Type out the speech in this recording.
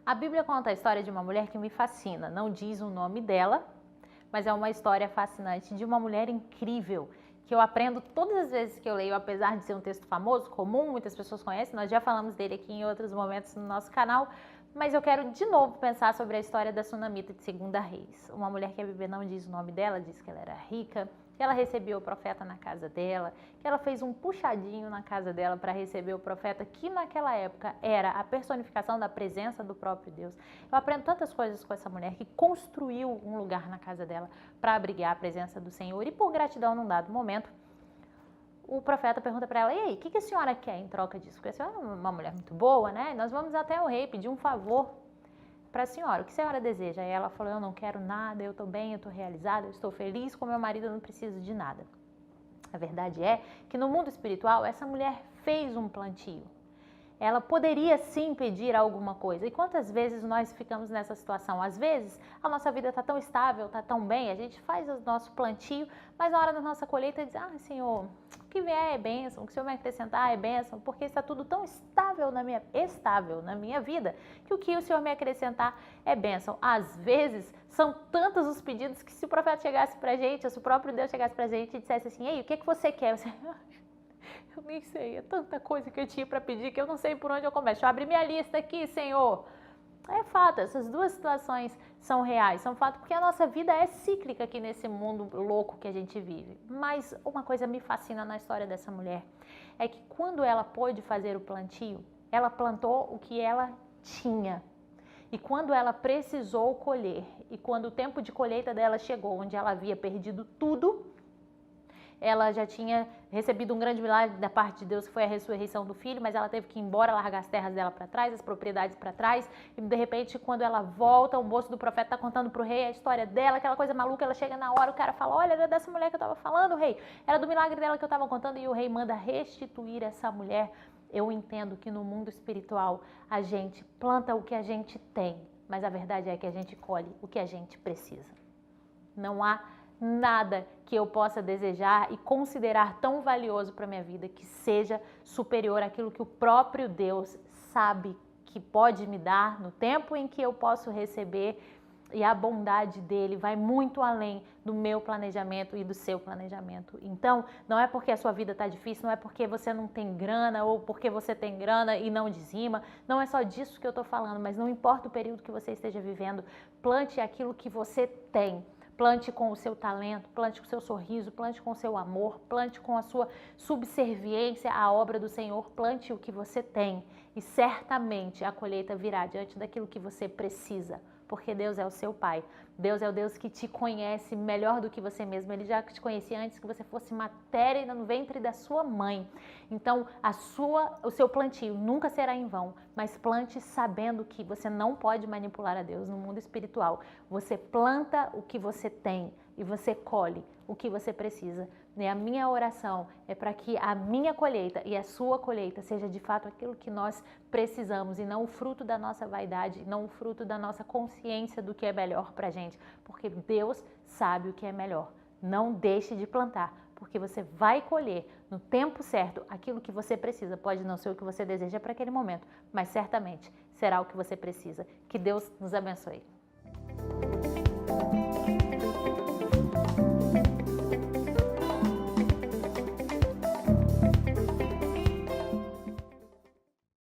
A Bíblia conta a história de uma mulher que me fascina, não diz o nome dela, mas é uma história fascinante de uma mulher incrível, que eu aprendo todas as vezes que eu leio, apesar de ser um texto famoso, comum, muitas pessoas conhecem, nós já falamos dele aqui em outros momentos no nosso canal, mas eu quero de novo pensar sobre a história da Sunamita de 2 Reis, uma mulher que a Bíblia não diz o nome dela, diz que ela era rica, que ela recebeu o profeta na casa dela, que ela fez um puxadinho na casa dela para receber o profeta, que naquela época era a personificação da presença do próprio Deus. Eu aprendo tantas coisas com essa mulher que construiu um lugar na casa dela para abrigar a presença do Senhor e por gratidão num dado momento, o profeta pergunta para ela, e aí, o que a senhora quer em troca disso? Porque a senhora é uma mulher muito boa, né? Nós vamos até o rei pedir um favor para a senhora, o que a senhora deseja? E ela falou, eu não quero nada, eu estou bem, eu estou realizada, eu estou feliz com meu marido, eu não preciso de nada. A verdade é que no mundo espiritual, essa mulher fez um plantio. Ela poderia sim pedir alguma coisa. E quantas vezes nós ficamos nessa situação? Às vezes a nossa vida está tão estável, está tão bem, a gente faz o nosso plantio, mas na hora da nossa colheita diz, Senhor, o que vier é bênção, o que o Senhor me acrescentar é bênção, porque está tudo tão estável na minha vida, que o Senhor me acrescentar é bênção. Às vezes são tantos os pedidos que se o profeta chegasse para a gente, ou se o próprio Deus chegasse para a gente e dissesse assim, ei, o que você quer? Você... Eu nem sei, é tanta coisa que eu tinha para pedir que eu não sei por onde eu começo. Deixa eu abrir minha lista aqui, Senhor. É fato, essas duas situações são reais, são fato porque a nossa vida é cíclica aqui nesse mundo louco que a gente vive. Mas uma coisa me fascina na história dessa mulher, é que quando ela pôde fazer o plantio, ela plantou o que ela tinha. E quando ela precisou colher, e quando o tempo de colheita dela chegou, onde ela havia perdido tudo, ela já tinha recebido um grande milagre da parte de Deus, que foi a ressurreição do filho, mas ela teve que ir embora, largar as terras dela para trás, as propriedades para trás, e de repente, quando ela volta, o moço do profeta está contando para o rei a história dela, aquela coisa maluca, ela chega na hora, o cara fala, olha, era dessa mulher que eu estava falando, rei, era do milagre dela que eu estava contando, e o rei manda restituir essa mulher. Eu entendo que no mundo espiritual a gente planta o que a gente tem, mas a verdade é que a gente colhe o que a gente precisa. Não há nada que eu possa desejar e considerar tão valioso para a minha vida que seja superior àquilo que o próprio Deus sabe que pode me dar no tempo em que eu posso receber, e a bondade dele vai muito além do meu planejamento e do seu planejamento. Então, não é porque a sua vida está difícil, não é porque você não tem grana ou porque você tem grana e não dizima, não é só disso que eu estou falando, mas não importa o período que você esteja vivendo, plante aquilo que você tem. Plante com o seu talento, plante com o seu sorriso, plante com o seu amor, plante com a sua subserviência à obra do Senhor, plante o que você tem e certamente a colheita virá diante daquilo que você precisa, porque Deus é o seu Pai. Deus é o Deus que te conhece melhor do que você mesmo. Ele já te conhecia antes que você fosse matéria no ventre da sua mãe. Então, o seu plantio nunca será em vão, mas plante sabendo que você não pode manipular a Deus no mundo espiritual. Você planta o que você tem e você colhe o que você precisa. E a minha oração é para que a minha colheita e a sua colheita seja de fato aquilo que nós precisamos e não o fruto da nossa vaidade, não o fruto da nossa consciência do que é melhor para a gente, porque Deus sabe o que é melhor. Não deixe de plantar, porque você vai colher no tempo certo aquilo que você precisa. Pode não ser o que você deseja para aquele momento, mas certamente será o que você precisa. Que Deus nos abençoe.